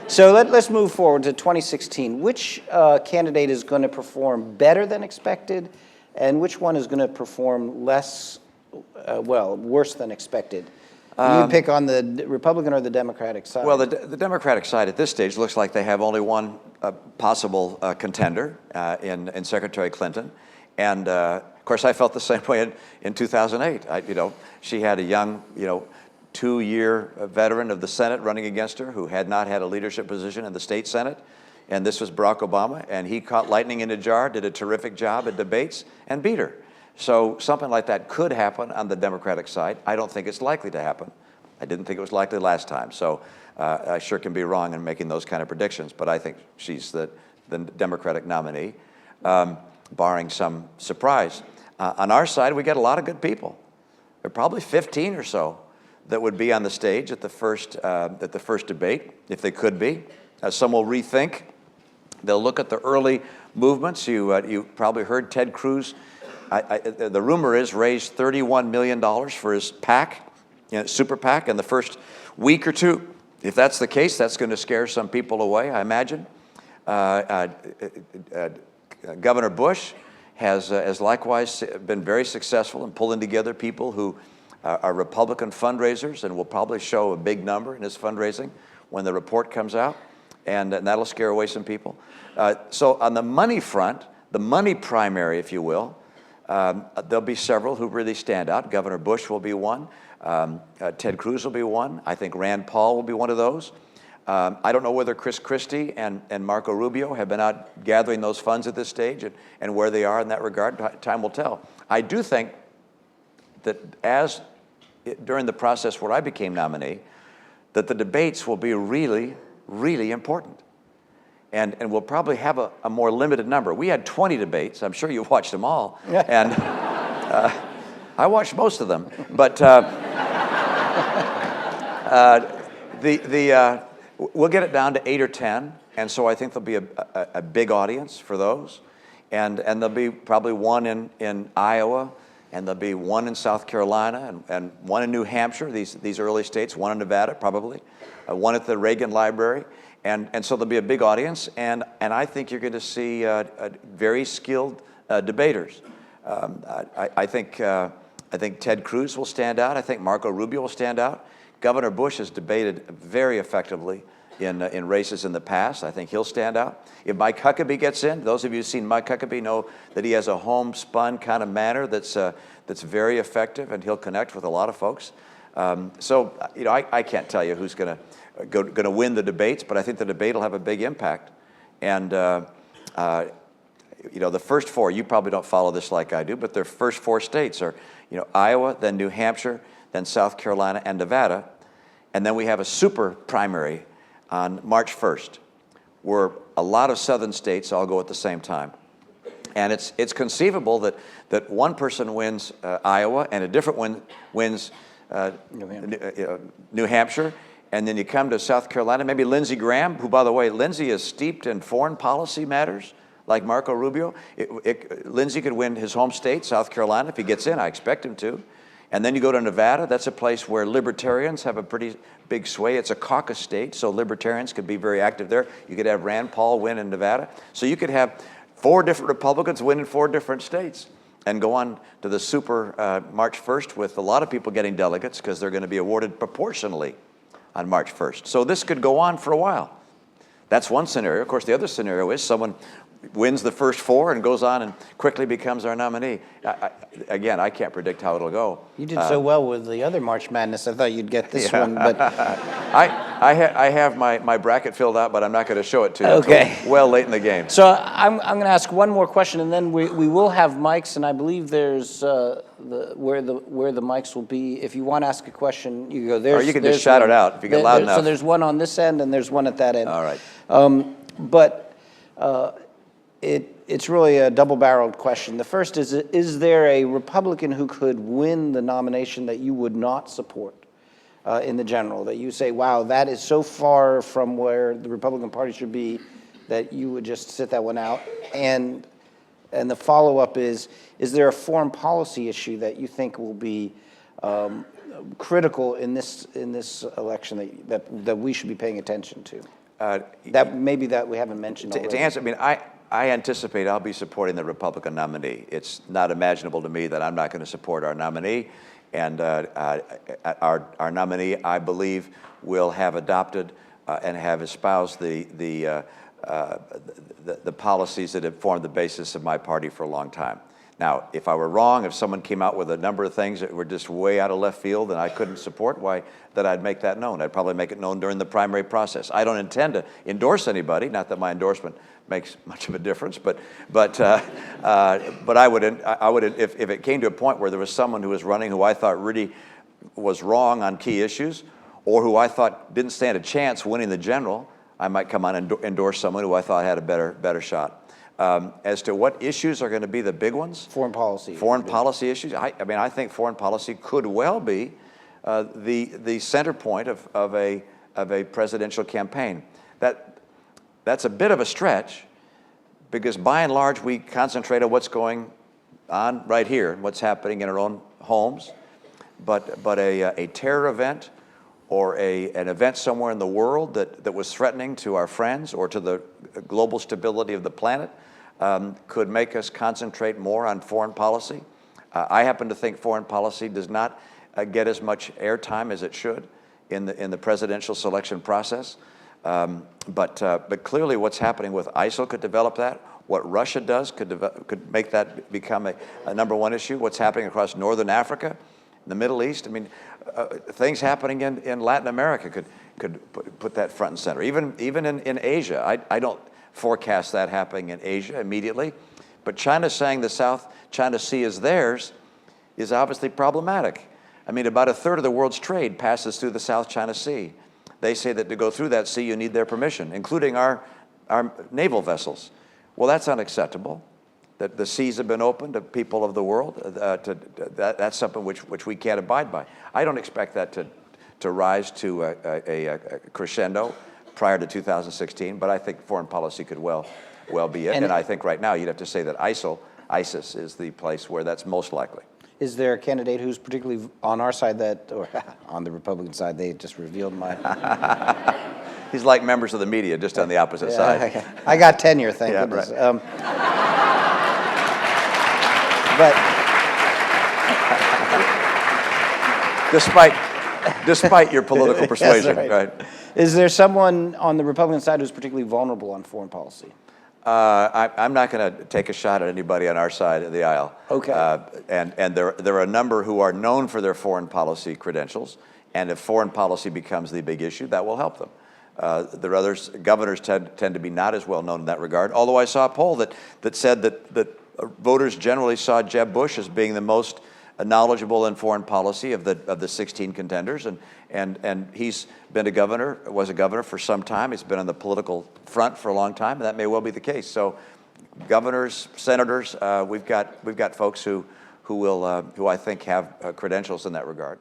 So let's move forward to 2016. Which candidate is going to perform better than expected, and which one is going to perform less, worse than expected? You pick on the Republican or the Democratic side? Well, the Democratic side at this stage looks like they have only one possible contender in Secretary Clinton. And, of course, I felt the same way in 2008. She had a young, 2-year veteran of the Senate running against her who had not had a leadership position in the state Senate. And this was Barack Obama. And he caught lightning in a jar, did a terrific job at debates, and beat her. So something like that could happen on the Democratic side. I don't think it's likely to happen. I didn't think it was likely last time. So I sure can be wrong in making those kind of predictions. But I think she's the Democratic nominee, barring some surprise. On our side, we get a lot of good people. There are probably 15 or so that would be on the stage at the first debate, if they could be. Some will rethink. They'll look at the early movements. You probably heard Ted Cruz. The rumor is raised $31 million for his PAC, super PAC, in the first week or two. If that's the case, that's going to scare some people away, I imagine. Governor Bush has likewise been very successful in pulling together people who are Republican fundraisers, and will probably show a big number in his fundraising when the report comes out, and that'll scare away some people. So on the money front, the money primary, if you will, there'll be several who really stand out. Governor Bush will be one. Ted Cruz will be one. I think Rand Paul will be one of those. I don't know whether Chris Christie and Marco Rubio have been out gathering those funds at this stage and where they are in that regard. Time will tell. I do think that during the process where I became nominee, that the debates will be really, really important. And we'll probably have a more limited number. We had 20 debates. I'm sure you watched them all. And I watched most of them. But we'll get it down to 8 or 10. And so I think there'll be a big audience for those. And there'll be probably one in Iowa, and there'll be one in South Carolina, and one in New Hampshire, these early states, one in Nevada probably, one at the Reagan Library. And so there'll be a big audience, and I think you're going to see very skilled debaters. I think Ted Cruz will stand out. I think Marco Rubio will stand out. Governor Bush has debated very effectively in races in the past. I think he'll stand out. If Mike Huckabee gets in, those of you who've seen Mike Huckabee know that he has a homespun kind of manner that's very effective, and he'll connect with a lot of folks. So I can't tell you who's going to win the debates, but I think the debate will have a big impact. And the first four, you probably don't follow this like I do, but the first 4 states are Iowa, then New Hampshire, then South Carolina and Nevada, and then we have a super primary on March 1st, where a lot of southern states all go at the same time. And it's conceivable that one person wins Iowa and a different one wins New Hampshire, and then you come to South Carolina, maybe Lindsey Graham, who, by the way, Lindsey is steeped in foreign policy matters, like Marco Rubio. Lindsey could win his home state, South Carolina, if he gets in. I expect him to. And then you go to Nevada. That's a place where libertarians have a pretty big sway. It's a caucus state, so libertarians could be very active there. You could have Rand Paul win in Nevada. So you could have 4 different Republicans win in 4 different states and go on to the super March 1st with a lot of people getting delegates because they're going to be awarded proportionally on March 1st. So this could go on for a while. That's one scenario. Of course, the other scenario is someone wins the first 4 and goes on and quickly becomes our nominee. Again, I can't predict how it'll go. You did so well with the other March Madness. I thought you'd get this one, but I have my bracket filled out, but I'm not going to show it to you until well late in the game. So I'm going to ask one more question, and then we will have mics, and I believe there's where the mics will be. If you want to ask a question, you go there. Or you can just shout it out if you get loud enough. So there's one on this end, and there's one at that end. All right. It's really a double-barreled question. The first is there a Republican who could win the nomination that you would not support in the general, that you say, wow, that is so far from where the Republican Party should be that you would just sit that one out? And the follow-up is there a foreign policy issue that you think will be critical in this election that we should be paying attention to? Maybe that we haven't mentioned already. To answer, I mean, I anticipate I'll be supporting the Republican nominee. It's not imaginable to me that I'm not going to support our nominee. And our nominee, I believe, will have adopted and have espoused the policies that have formed the basis of my party for a long time. Now, if I were wrong, if someone came out with a number of things that were just way out of left field and I couldn't support, why, then I'd make that known. I'd probably make it known during the primary process. I don't intend to endorse anybody, not that my endorsement makes much of a difference, but I would, if it came to a point where there was someone who was running who I thought really was wrong on key issues, or who I thought didn't stand a chance winning the general, I might come on and endorse someone who I thought had a better shot. As to what issues are going to be the big ones? Foreign policy. Foreign policy issues. I mean, I think foreign policy could well be the center point of a presidential campaign. That's a bit of a stretch, because by and large we concentrate on what's going on right here and what's happening in our own homes. But a terror event or an event somewhere in the world that was threatening to our friends or to the global stability of the planet could make us concentrate more on foreign policy. I happen to think foreign policy does not get as much airtime as it should in the presidential selection process. But clearly what's happening with ISIL could develop that. What Russia does could make that become a number one issue. What's happening across Northern Africa, the Middle East. I mean, things happening in Latin America could put that front and center. Even in Asia, I don't forecast that happening in Asia immediately, but China saying the South China Sea is theirs is obviously problematic. I mean, about a third of the world's trade passes through the South China Sea. They say that to go through that sea, you need their permission, including our naval vessels. Well, that's unacceptable. That the seas have been opened to people of the world. That's something which we can't abide by. I don't expect that to rise to a crescendo prior to 2016, but I think foreign policy could well be it. And I think right now you'd have to say that ISIS is the place where that's most likely. Is there a candidate who's particularly on our side or on the Republican side? They just revealed my... He's like members of the media, just on the opposite side. I got tenure, thank goodness. Right. But despite your political persuasion, yes, right? Is there someone on the Republican side who's particularly vulnerable on foreign policy? I'm not going to take a shot at anybody on our side of the aisle. Okay. And there are a number who are known for their foreign policy credentials, and if foreign policy becomes the big issue, that will help them. There are others. Governors tend to be not as well known in that regard. Although I saw a poll that said that voters generally saw Jeb Bush as being the most knowledgeable in foreign policy of the 16 contenders, and he's been was a governor for some time. He's been on the political front for a long time, and that may well be the case. So, governors, senators, we've got folks who I think have credentials in that regard.